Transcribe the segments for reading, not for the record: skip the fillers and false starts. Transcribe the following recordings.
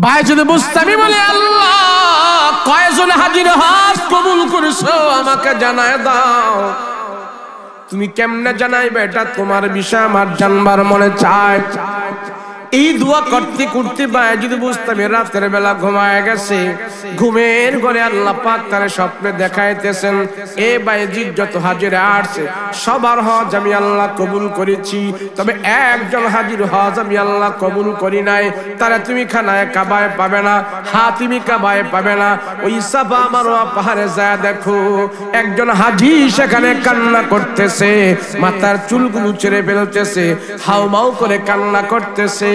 বাইজিদ বুস্তামি বলে, আল্লাহ কয়জন হাজির হজ কবুল করেছো আমাকে জানায় দাও। তুমি কেমনে জানাইবে এটা তোমার বিষয়, আমার জানবার মনে চায়। এই দোয়া করতে করতে বাইজিদ বুস্তামি রাতের বেলা ঘুমায় গেছে। ঘুমের ঘরে আল্লাহ পাক তার স্বপ্নে দেখাইতেছেন, এ বাইজিদ যত হাজির আসছে সবার হজ আমি আল্লাহ কবুল করেছি, তবে একজন হাজির হজ আমি আল্লাহ কবুল করি নাই। তারা তুমি খানায় কাবায় পাবে না, হাতিমি কাবায় পাবে না। ওই সাফা মারওয়া পাহাড়ে যায় দেখো, একজন হাজি সেখানে কান্না করতেছে, মাথার চুলগুলো ছেড়ে ফেলতেছে, হাউমাউ করে কান্না করতেছে,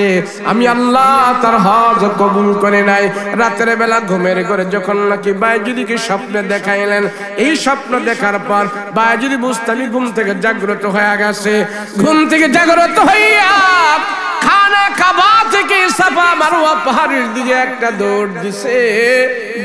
আমি আল্লাহ তার হজ কবুল করে নাই। রাতের বেলা ঘুমের ঘরে যখন নাকি বাইজিদকে স্বপ্নে দেখাইলেন, এই স্বপ্ন দেখার পর বাইজিদ বুস্তামি ঘুম থেকে জাগ্রত হয়ে গেছে। ঘুম থেকে জাগ্রত হইয়া খানা কাবা থেকে সাফা মারওয়া পাহাড়ের দিকে একটা দৌড় দিছে,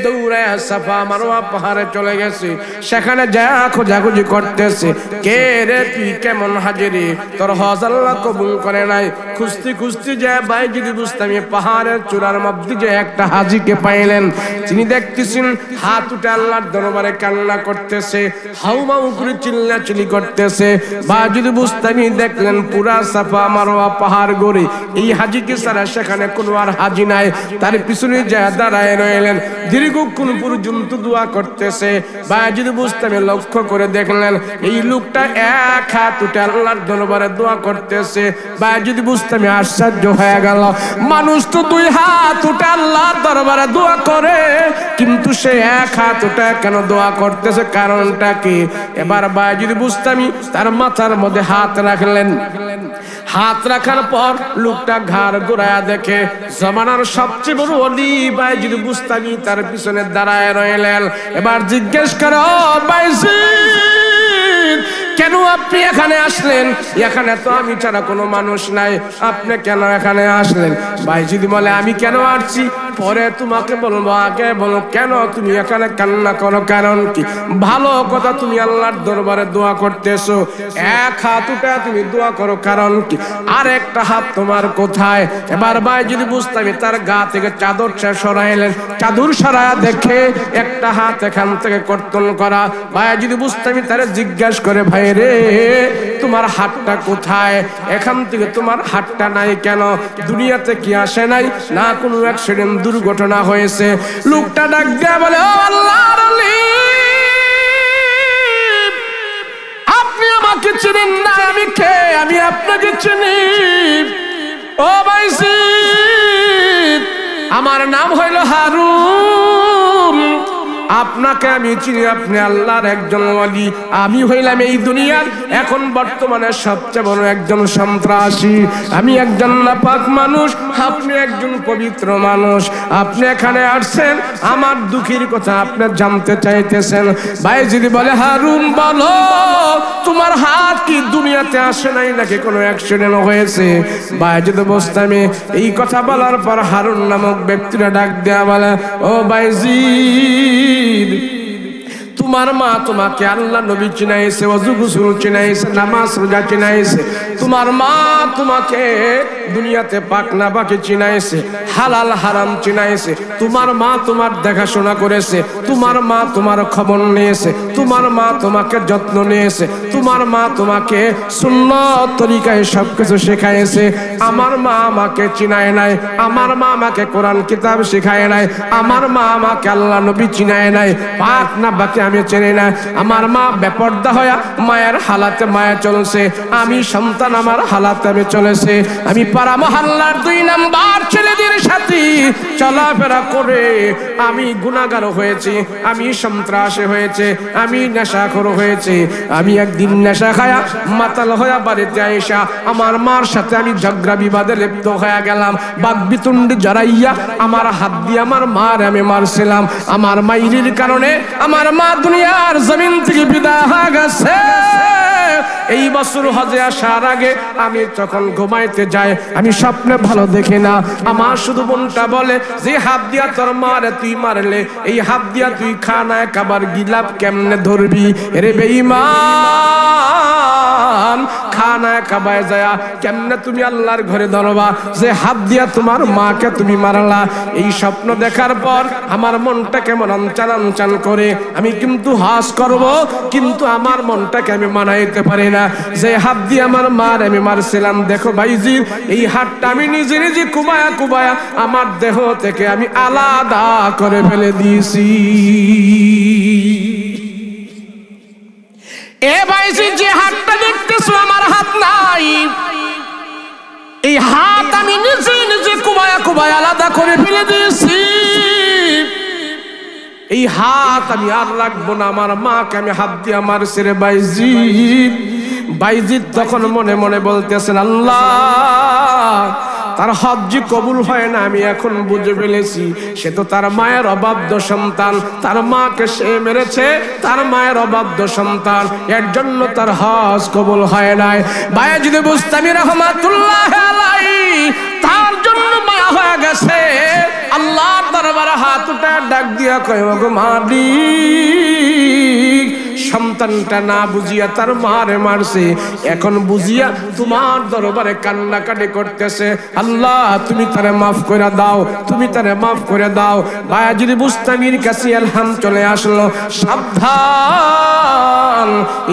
দৌড়ে সাফা মারওয়া পাহাড়ে চলে গেছে। সেখানে যা খোঁজাখুঁজি করতেছে, কে রে তুই কেমন হাজিরি, তোর হজ আল্লাহ কবুল করে নাই। খুঁজতে খুঁজতে যায় বাইজিদ বুস্তামি পাহাড়ের চূড়ার মধ্যে যে একটা হাজিকে পাইলেন। তিনি দেখতেছেন হাত উঠে আল্লাহর দরবারে কান্না করতেছে, হাউমাউ করে চিল্লাচিল্লি করতেছে। বাইজিদ বুস্তামি দেখলেন পুরা সাফা মারওয়া পাহাড় গড়ে এই হাজিকে ছাড়া সেখানে কোনো আর হাজি নাই। তার পিছনে যা দাঁড়ায় রইলেন, দীর্ঘক্ষণ পর্যন্ত দোয়া করতেছে। বাইজিদ বুস্তামি লক্ষ্য করে দেখলেন এই লোকটা এক হাত উঠে আল্লাহর দরবারে দোয়া করতেছে। বাইজিদ বুস্তামি আশ্চর্য হয়ে গেল, মানুষ তো দুই হাত উঠে আল্লাহর দরবারে দোয়া করে, কিন্তু সে এক হাত উঠে কেন দোয়া করতেছে, কারণটা কি? এবার বাইজিদ বুস্তামি তার মাথার মধ্যে হাত রাখলেন। হাত রাখার পর লোকটা ঘাড় ঘুরায়া দেখে জমানার সবচেয়ে বড় ওলি বাইজিদ বুস্তামি তার পিছনে দাঁড়ায় রইলেন। এবার জিজ্ঞেস করো, বাইজিদ কেন আপনি এখানে আসলেন? এখানে তো আমি ছাড়া কোনো মানুষ নাই, আপনি কেন এখানে আসলেন? বাইজিদ বলে, আমি কেন আসছি পরে তোমাকে বলবো, আগে বলো কেন তুমি এখানে কান্না করো, কারণ কি? ভালো কথা, তুমি আল্লাহর দরবারে দোয়া করতেছো, এক হাত উঠে তুমি দোয়া করো, কারণ কি? আর একটা হাত তোমার কোথায়? এবার বাইজিদ বুস্তামি তার গা থেকে চাদরটা সরাইলেন। চাদর সরায়া দেখে একটা হাত এখান থেকে কর্তন করা। বাইজিদ বুস্তামি তারে জিজ্ঞাসা করে, ভাই রে তোমার হাতটা কোথায়? এখান থেকে তোমার হাতটা নাই কেন? দুনিয়াতে কি আসে নাই না কোনো অ্যাক্সিডেন্ট দুর্ঘটনা হয়েছে? লোকটা ডাক দেয়া বলে, ও আল্লাহর ওলি, আপনি আমাকে চিনেন না, আমি কে? আমি আপনাকে চিনি। ও বাইজিদ, আমার নাম হইল হারুন, আপনাকে আমি চিনি, আপনি আল্লাহর একজন ওলি। আমি হইলাম এই দুনিয়ার এখন বর্তমানে সবচেয়ে বড় একজন সন্ত্রাসী। আমি একজন নাপাক মানুষ, আপনি একজন পবিত্র মানুষ। আপনি এখানে আসছেন আমার দুঃখের কথা আপনি জানতে চাইতেছেন। বাইজিদ বলে, হারুন বলো, তোমার হাত কি দুনিয়াতে আসে নাই নাকি কোনো অ্যাক্সিডেন্ট হয়েছে? বাইজিদ বুস্তামি এই কথা বলার পর হারুন নামক ব্যক্তিরা ডাক দেয়া বলে, ও বাইজিদ, তোমার মা তোমাকে আল্লাহ নবী চিনাইছে, ওযু গোসল চিনাইছে, নামাজ রোজা চিনাইছে। তোমার মা তোমাকে দুনিয়াতে পাক না পাকে চিনাইছে, হালাল হারাম চিনাইছে। তোমার মা তোমার দেখাশোনা করেছে, তোমার মা তোমার খবর নিয়েছে, তোমার মা তোমাকে যত্ন নিয়েছে, তোমার মা তোমাকে সুন্নাত তরিকায় সবকিছু শেখাইছে। আমার মা আমাকে চিনায় নাই, আমার মা আমাকে কোরআন কিতাব শেখায় নাই, আমার মা আমাকে আল্লাহ নবী চিনায় নাই, পাক না বাকি আমি চিনি না। আমার মা বেপর্দা হয়ে মায়ের হালাতে মায়া চলছে, আমি সন্তান আমার হালাতে আমি চলেছে। আমি পাড়া মহল্লার 2 নাম্বার ছেলেদের সাথে চলাফেরা করে আমি গুনাহগার হয়েছি, আমি সন্ত্রাসী হয়েছে, আমি নেশাখোর হয়েছে। আমি একদিন নেশা খায়া মাতাল হয়ে বাড়িতে আইসা আমার মার সাথে আমি ঝগড়া বিবাদে লিপ্ত হয়ে গেলাম। বাগবিতুন্ডি জড়াইয়া আমার হাত দিয়ে আমার মার আমি মারছিলাম। আমার মাইরির কারণে আমার মা দুনিয়ার জমিন থেকে বিদায় হয়ে গেছে। এই বছর হজে আসার আগে আমি যখন ঘুমাইতে যাই আমি স্বপ্নে ভালো দেখি না, আমার শুধু মনটা বলে যে হাত দিয়া তোর মারে তুই মারলে এই হাত দিয়া তুই খানায় খাবার গিলাপ কেমনে ধরবি রে বেঈমান, খানায় খাবায় যায় কেমনে তুমি আল্লাহর ঘরে ধরবা যে হাত দিয়া তোমার মাকে তুমি মারলা। এই স্বপ্ন দেখার পর আমার মনটা কেমন আনচান আনচান করে, আমি কিন্তু হজ করব কিন্তু আমার মনটাকে আমি মানাইতে পারি না যে হাত দিয়ে আমার মার আমি মারছিলাম। দেখো ভাইজি এই হাতটা আমি নিজে নিজে কুবায়া কুবায়া আমার দেহ থেকে আমি আলাদা করে ফেলে দিয়েছি। এ ভাইজি যে হাতটা দেখতেছো আমার হাত নাই, এই হাত আমি নিজে নিজে কুবায়া কুবায়া আলাদা করে ফেলে দিয়েছি। এই হাত আমি আর রাখবো না, আমার মাকে আমি হাত দিয়ে আমার ছেড়ে বাইজিদ। বাইজিদ তখন মনে মনে বলতেছেন আল্লাহ তার হজ কবুল হয় না, আমি এখন বুঝে ফেলেছি সে তো তার মায়ের অবাধ্য সন্তান, তার মাকে সে মেরেছে, তার মায়ের অবাধ্য সন্তান, এর জন্য তার হজ কবুল হয় নাই। বায়াজিদ বুস্তামি রাহমাতুল্লাহ আলাইহি তার জন্য মায়া হয়ে গেছে, আল্লাহর দরবারে হাত উঠে ডাক দিয়া কয় ওগো মালিক, সন্তানটা না বুঝিয়া তার মারে মারছে, এখন বুঝিয়া তোমার দরবারে কান্নাকাটি করতেছে, আল্লাহ তুমি তারে মাফ করে দাও, তুমি তারে মাফ করে দাও। বায়াজিদ বুস্তামির কাছে এলহাম চলে আসলো, সাবধান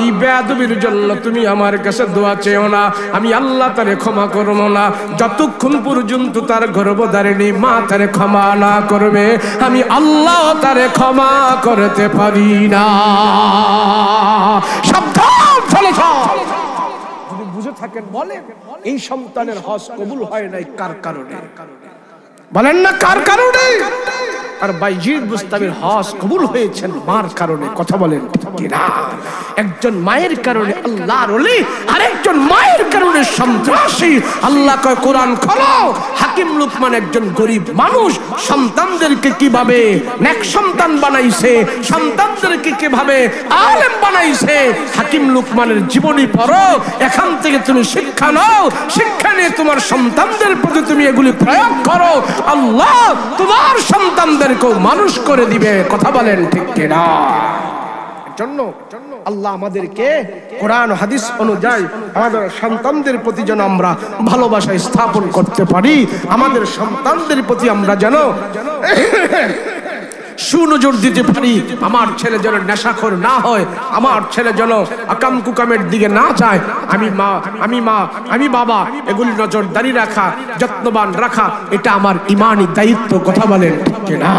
এই বেয়াদবির জন্য তুমি আমার কাছে দোয়া চেও না, আমি আল্লাহ তারে ক্ষমা করবো না যতক্ষণ পর্যন্ত তার গর্ভধারিণী মা তারে ক্ষমা না করবে, আমি আল্লাহ তারে ক্ষমা করতে পারি না। সাবধান চলে যাও। যদি বুঝে থাকেন বলেন এই সন্তানের হজ কবুল হয় নাই কার কারণে? বলেন না কার কারণে? আর বাইজিদ বুস্তামির হজ কবুল হয়েছেন মার কারণে। কথা বলেন কিনা? একজন মায়ের কারণে আল্লাহর ওলি, আরেকজন মায়ের কারণে সন্ত্রাসী। আল্লাহ কয় কোরআন খোলো, হাকিম লুকমান একজন গরিব মানুষ সন্তানদেরকে কিভাবে নেক সন্তান বানাইছে, সন্তানদেরকে কিভাবে আলেম বানাইছে। হাকিম লুকমানের জীবনী পড়ো, এখান থেকে তুমি শিক্ষা নাও, শিক্ষা নিয়ে তোমার সন্তানদের প্রতি তুমি এগুলি প্রয়োগ করো, আল্লাহ তোমার সন্তানদেরকেও মানুষ করে দিবে। কথা বলেন ঠিক কিনা? জন্য আল্লাহ আমাদেরকে কোরআন হাদিস অনুযায়ী আমাদের সন্তানদের প্রতি যেন আমরা ভালোবাসা স্থাপন করতে পারি, আমাদের সন্তানদের প্রতি আমরা যেন সুনজর দিতে পারি। আমার ছেলে যেন নেশাখোর না হয়, আমার ছেলে যেন আকাম কুকামের দিকে না যায়। আমি বাবা এগুলি নজরদারি রাখা, যত্নবান রাখা, এটা আমার ইমানি দায়িত্ব। কথা বলেন ঠিক না?